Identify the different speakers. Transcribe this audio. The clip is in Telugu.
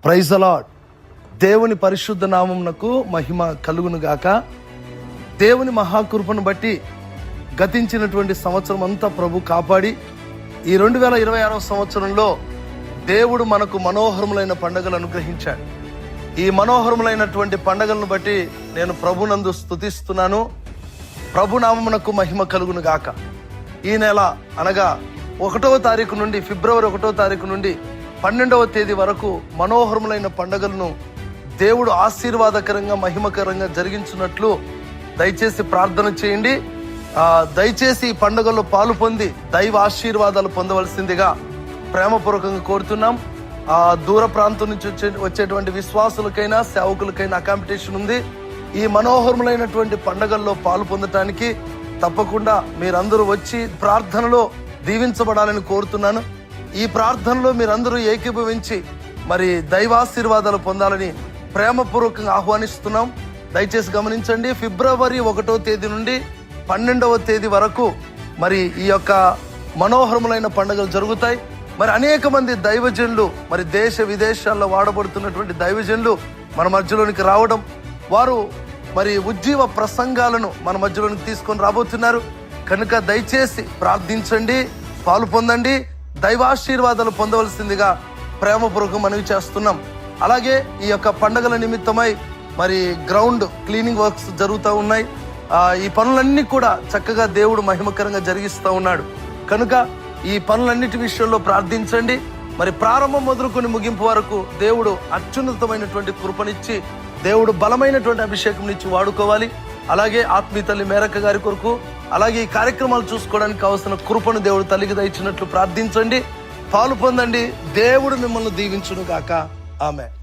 Speaker 1: Praise the lord. దేవుని పరిశుద్ధ నామమునకు మహిమ కలుగును గాక. దేవుని మహాకృపను బట్టి గతించినటువంటి సంవత్సరం అంతా ప్రభు కాపాడి ఈ 2026 సంవత్సరంలో దేవుడు మనకు మనోహరములైన పండుగలు అనుగ్రహించాడు. ఈ మనోహరములైనటువంటి పండుగలను బట్టి నేను ప్రభునందు స్తుతిస్తున్నాను. ప్రభు నామమునకు మహిమ కలుగును గాక. ఈ నెల అనగా 1వ తారీఖు నుండి ఫిబ్రవరి 1వ తారీఖు నుండి 12వ తేదీ వరకు మనోహరములైన పండుగలను దేవుడు ఆశీర్వాదకరంగా మహిమకరంగా జరిగించున్నట్లు దయచేసి ప్రార్థన చేయండి. దయచేసి ఈ పండుగల్లో పాలు పొంది దైవ ఆశీర్వాదాలు పొందవలసిందిగా ప్రేమపూర్వకంగా కోరుతున్నాం. దూర ప్రాంతం నుంచి వచ్చేటువంటి విశ్వాసులకైనా సేవకులకైనా కాంపిటీషన్ ఉంది. ఈ మనోహరములైనటువంటి పండుగల్లో పాలు పొందటానికి తప్పకుండా మీరందరూ వచ్చి ప్రార్థనలో దీవించబడాలని కోరుతున్నాను. ఈ ప్రార్థనలో మీరందరూ ఏకీభవించి మరి దైవాశీర్వాదాలు పొందాలని ప్రేమపూర్వకంగా ఆహ్వానిస్తున్నాం. దయచేసి గమనించండి, ఫిబ్రవరి 1వ తేదీ నుండి 12వ తేదీ వరకు మరి ఈ యొక్క మనోహరములైన పండుగలు జరుగుతాయి. మరి అనేక మంది దైవజనులు, మరి దేశ విదేశాల్లో వాడబడుతున్నటువంటి దైవజనులు మన మధ్యలోనికి రావడం, వారు మరి ఉజ్జీవ ప్రసంగాలను మన మధ్యలోనికి తీసుకొని రాబోతున్నారు. కనుక దయచేసి ప్రార్థించండి, పాలు పొందండి, దైవాశీర్వాదాలు పొందవలసిందిగా ప్రేమపూర్వకం మనవి చేస్తున్నాం. అలాగే ఈ యొక్క పండుగల నిమిత్తమై మరి గ్రౌండ్ క్లీనింగ్ వర్క్స్ జరుగుతూ ఉన్నాయి. ఈ పనులన్నీ కూడా చక్కగా దేవుడు మహిమకరంగా జరిగిస్తూ ఉన్నాడు. కనుక ఈ పనులన్నిటి విషయంలో ప్రార్థించండి. మరి ప్రారంభం మొదలుకొని ముగింపు వరకు దేవుడు అత్యున్నతమైనటువంటి కృపనిచ్చి, దేవుడు బలమైనటువంటి అభిషేకం ఇచ్చి వాడుకోవాలి. అలాగే ఆత్మీయ తల్లి మేరక్క గారి కొరకు, అలాగే ఈ కార్యక్రమాలు చూసుకోవడానికి కావాల్సిన కృపను దేవుడు తల్లికి దయచినట్లు ప్రార్థించండి, పాలు పొందండి. దేవుడు మిమ్మల్ని దీవించును గాక. ఆమెన్.